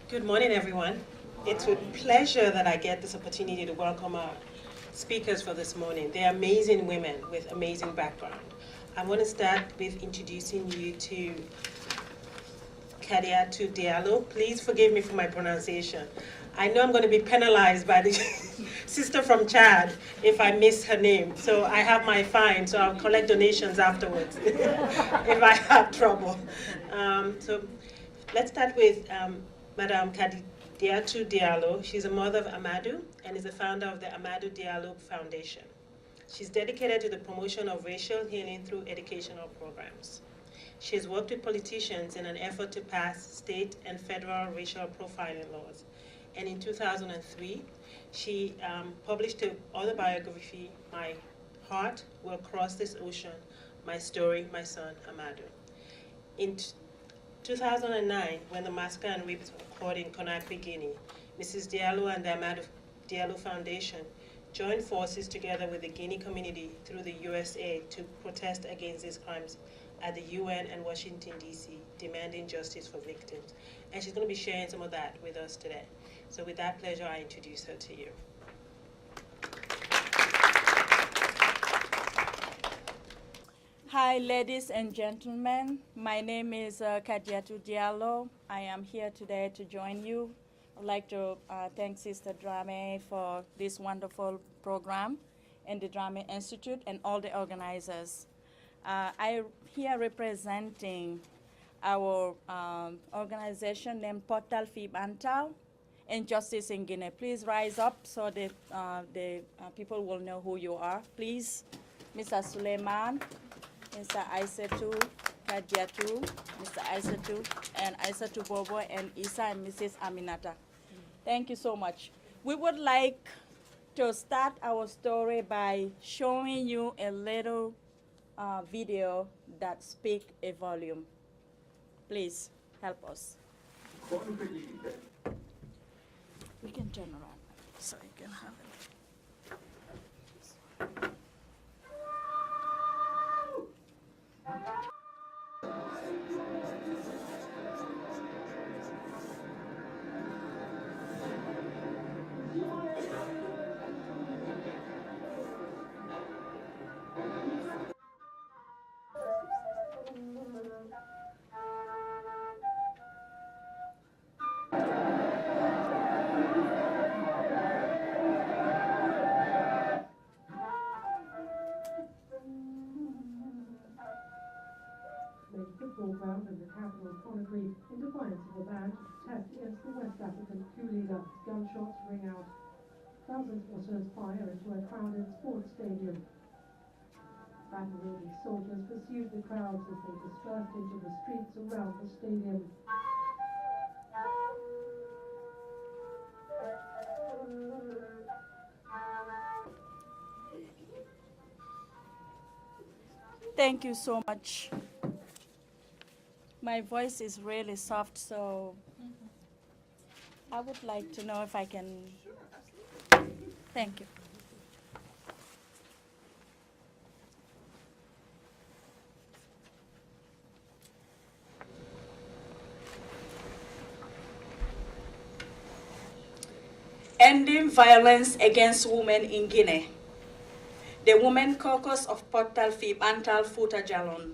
Good morning, everyone. It's with pleasure that I get this opportunity to welcome our speakers for this morning. They're amazing women with amazing background. I want to start with introducing you to Kadiatou Diallo. Please forgive me for my pronunciation. I know I'm going to be penalized by the sister from Chad if I miss her name. So I have my fine, so I'll collect donations afterwards if I have trouble. So let's start with Madame Kadiatou Diallo. She's a mother of Amadou and is the founder of the Amadou Diallo Foundation. She's dedicated to the promotion of racial healing through educational programs. She has worked with politicians in an effort to pass state and federal racial profiling laws. And in 2003, she published an autobiography, My Heart Will Cross This Ocean, My Story, My Son, Amadou. In 2009, when the massacre and rape occurred in Conakry, Guinea, Mrs. Diallo and the Amadou Diallo Foundation joined forces together with the Guinea community through the USA to protest against these crimes at the UN and Washington, D.C., demanding justice for victims. And she's going to be sharing some of that with us today. So with that pleasure, I introduce her to you. Hi, ladies and gentlemen. My name is Kadiatou Diallo. I am here today to join you. I'd like to thank Sister Drame for this wonderful program and the Drame Institute and all the organizers. I'm here representing our organization named Portal Fib Antal and Justice in Guinea. Please rise up so that the people will know who you are. Please, Mr. Suleiman, Mr. Aissatou Kadiatou, Mr. Aissatou, and Aissatou Bobo, and Isa and Mrs. Aminata. Thank you so much. We would like to start our story by showing you a little video that speaks a volume. Please help us. We can turn around so you can have it. Football ground in the capital of Conakry in defiance of a ban to protest against the West African coup leader. Gunshots ring out. Thousands watchers fire into a crowded sports stadium. Battle-weary soldiers pursued the crowds as they dispersed into the streets around the stadium. Thank you so much. My voice is really soft, so I would like to know if I can. Thank you. Ending violence against women in Guinea. The Women Caucus of Portal Fib Antal Fouta Djallon.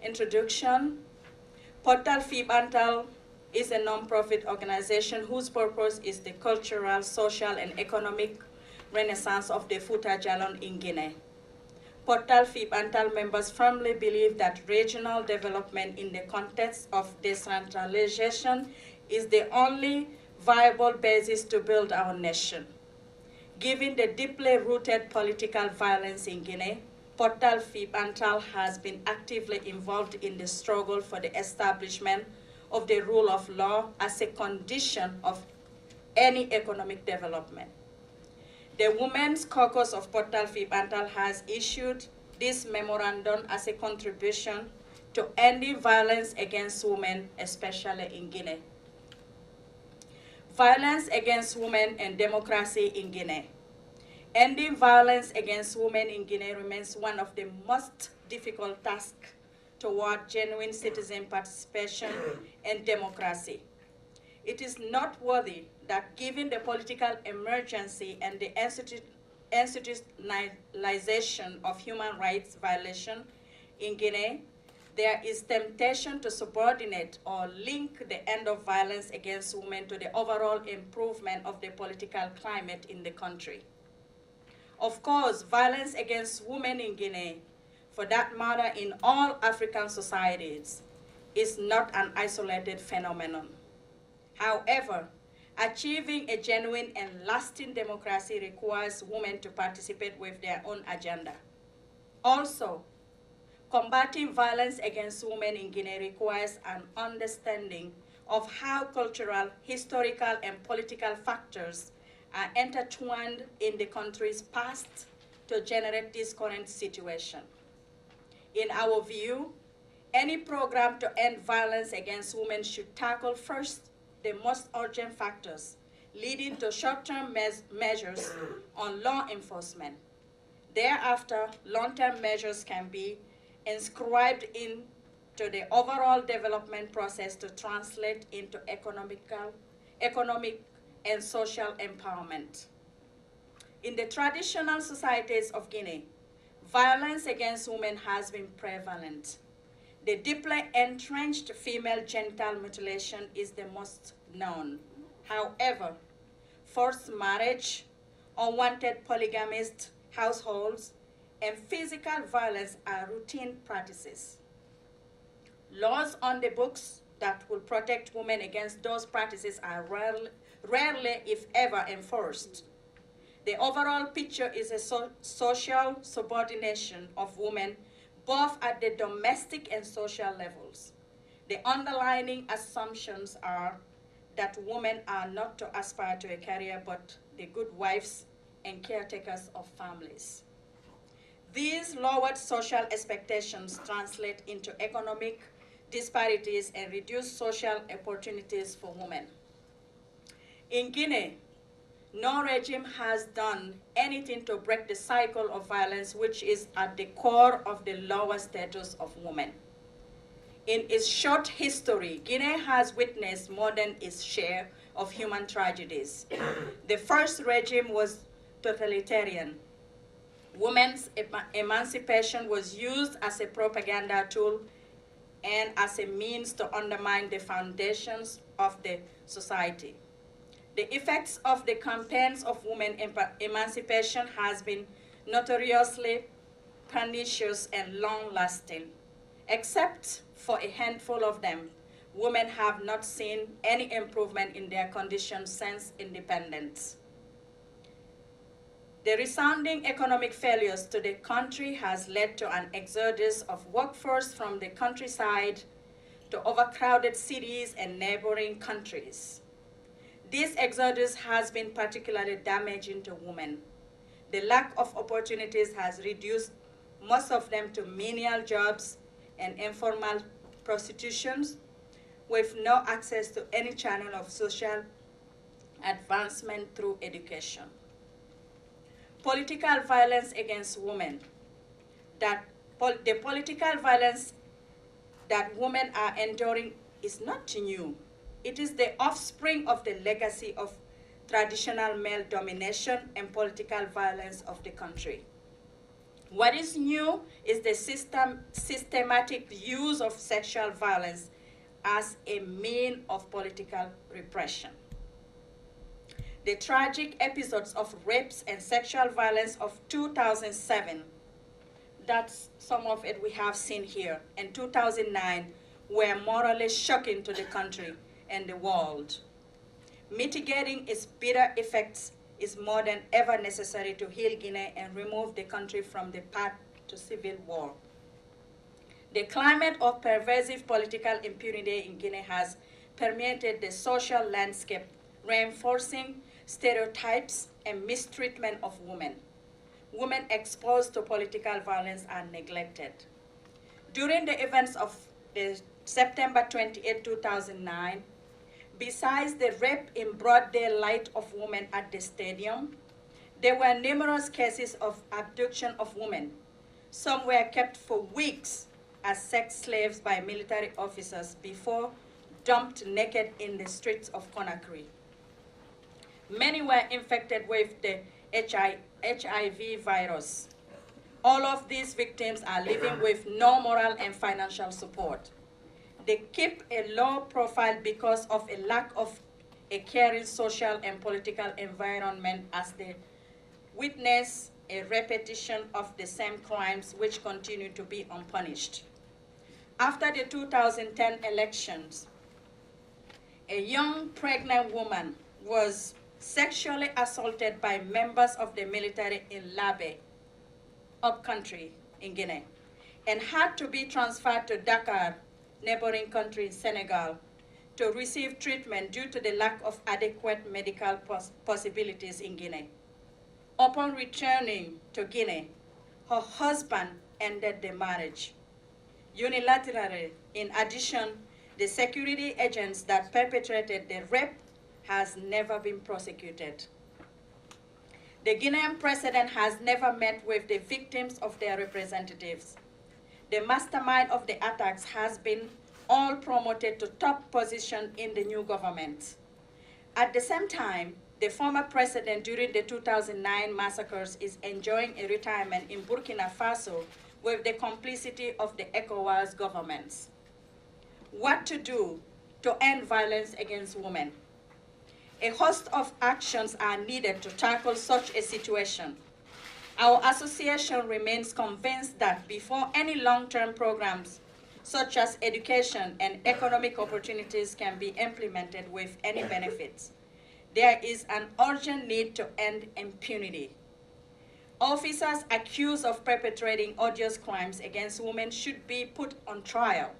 Introduction. Portal Fib Antal is a non-profit organization whose purpose is the cultural, social, and economic renaissance of the Fouta Djallon in Guinea. Portal Fib Antal members firmly believe that regional development in the context of decentralization is the only viable basis to build our nation. Given the deeply rooted political violence in Guinea, Portal Fib Antal has been actively involved in the struggle for the establishment of the rule of law as a condition of any economic development. The Women's Caucus of Portal Fib Antal has issued this memorandum as a contribution to ending violence against women, especially in Guinea. Violence against women and democracy in Guinea. Ending violence against women in Guinea remains one of the most difficult tasks toward genuine citizen participation and democracy. It is noteworthy that given the political emergency and the institutionalization of human rights violation in Guinea, there is temptation to subordinate or link the end of violence against women to the overall improvement of the political climate in the country. Of course, violence against women in Guinea, for that matter in all African societies, is not an isolated phenomenon. However, achieving a genuine and lasting democracy requires women to participate with their own agenda. Also, combating violence against women in Guinea requires an understanding of how cultural, historical, and political factors are intertwined in the country's past to generate this current situation. In our view, any program to end violence against women should tackle first the most urgent factors leading to short-term measures on law enforcement. Thereafter, long-term measures can be inscribed into the overall development process to translate into economic and social empowerment. In the traditional societies of Guinea, violence against women has been prevalent. The deeply entrenched female genital mutilation is the most known. However, forced marriage, unwanted polygamist households, and physical violence are routine practices. Laws on the books that will protect women against those practices are rarely, if ever, enforced. The overall picture is a social subordination of women both at the domestic and social levels. The underlying assumptions are that women are not to aspire to a career but the good wives and caretakers of families. These lowered social expectations translate into economic disparities and reduce social opportunities for women. In Guinea, no regime has done anything to break the cycle of violence which is at the core of the lower status of women. In its short history, Guinea has witnessed more than its share of human tragedies. The first regime was totalitarian. Women's emancipation was used as a propaganda tool and as a means to undermine the foundations of the society. The effects of the campaigns of women emancipation has been notoriously pernicious and long-lasting. Except for a handful of them, women have not seen any improvement in their conditions since independence. The resounding economic failures to the country has led to an exodus of workforce from the countryside to overcrowded cities and neighboring countries. This exodus has been particularly damaging to women. The lack of opportunities has reduced most of them to menial jobs and informal prostitutions with no access to any channel of social advancement through education. Political violence against women. The political violence that women are enduring is not new. It is the offspring of the legacy of traditional male domination and political violence of the country. What is new is the systematic use of sexual violence as a means of political repression. The tragic episodes of rapes and sexual violence of 2007, that's some of it we have seen here, and 2009 were morally shocking to the country and the world. Mitigating its bitter effects is more than ever necessary to heal Guinea and remove the country from the path to civil war. The climate of pervasive political impunity in Guinea has permeated the social landscape, reinforcing stereotypes and mistreatment of women. Women exposed to political violence are neglected. During the events of the September 28, 2009, besides the rape in broad daylight of women at the stadium, there were numerous cases of abduction of women. Some were kept for weeks as sex slaves by military officers before dumped naked in the streets of Conakry. Many were infected with the HIV virus. All of these victims are living with no moral and financial support. They keep a low profile because of a lack of a caring social and political environment, as they witness a repetition of the same crimes which continue to be unpunished. After the 2010 elections, a young pregnant woman was sexually assaulted by members of the military in Labe, upcountry in Guinea, and had to be transferred to Dakar, neighboring country in Senegal, to receive treatment due to the lack of adequate medical possibilities in Guinea. Upon returning to Guinea, her husband ended the marriage. Unilaterally, in addition, the security agents that perpetrated the rape has never been prosecuted. The Guinean president has never met with the victims of their representatives. The mastermind of the attacks has been all promoted to top position in the new government. At the same time, the former president during the 2009 massacres is enjoying a retirement in Burkina Faso with the complicity of the ECOWAS governments. What to do to end violence against women? A host of actions are needed to tackle such a situation. Our association remains convinced that before any long-term programs such as education and economic opportunities can be implemented with any benefits, there is an urgent need to end impunity. Officers accused of perpetrating odious crimes against women should be put on trial.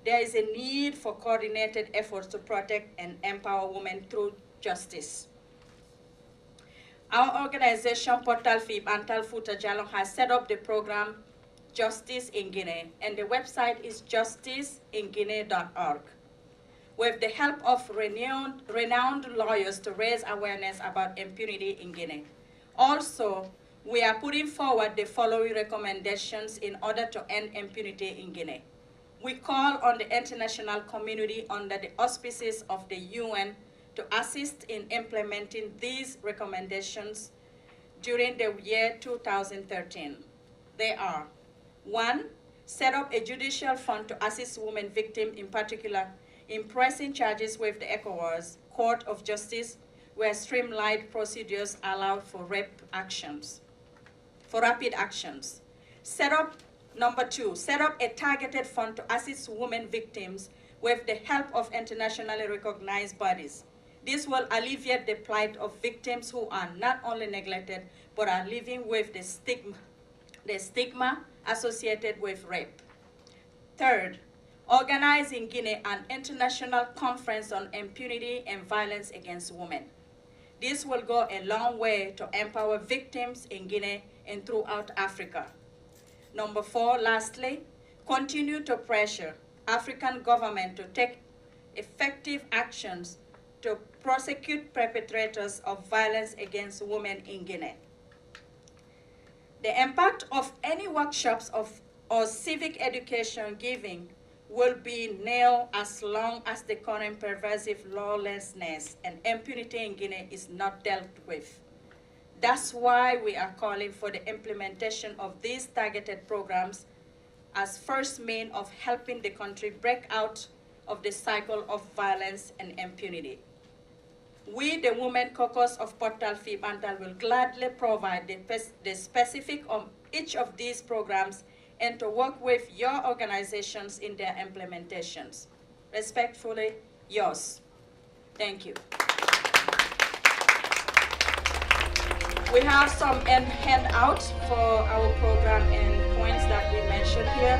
There is a need for coordinated efforts to protect and empower women through justice. Our organization, Portal Fib Antal Futa Jalon, has set up the program Justice in Guinea, and the website is justiceinguinea.org, with the help of renowned lawyers to raise awareness about impunity in Guinea. Also, we are putting forward the following recommendations in order to end impunity in Guinea. We call on the international community under the auspices of the UN to assist in implementing these recommendations during the year 2013. They are: 1, set up a judicial fund to assist women victims, in particular, in pressing charges with the ECOWAS Court of Justice, where streamlined procedures allowed for rapid actions. Number 2, set up a targeted fund to assist women victims with the help of internationally recognized bodies. This will alleviate the plight of victims who are not only neglected, but are living with the stigma associated with rape. 3rd, organize in Guinea an international conference on impunity and violence against women. This will go a long way to empower victims in Guinea and throughout Africa. Number 4, lastly, continue to pressure African government to take effective actions to prosecute perpetrators of violence against women in Guinea. The impact of any workshops or civic education giving will be nil as long as the current pervasive lawlessness and impunity in Guinea is not dealt with. That's why we are calling for the implementation of these targeted programs as first means of helping the country break out of the cycle of violence and impunity. We, the Women Caucus of Portal Fib Antal, will gladly provide the specific of each of these programs and to work with your organizations in their implementations. Respectfully, yours. Thank you. We have some handouts for our program and points that we mentioned here.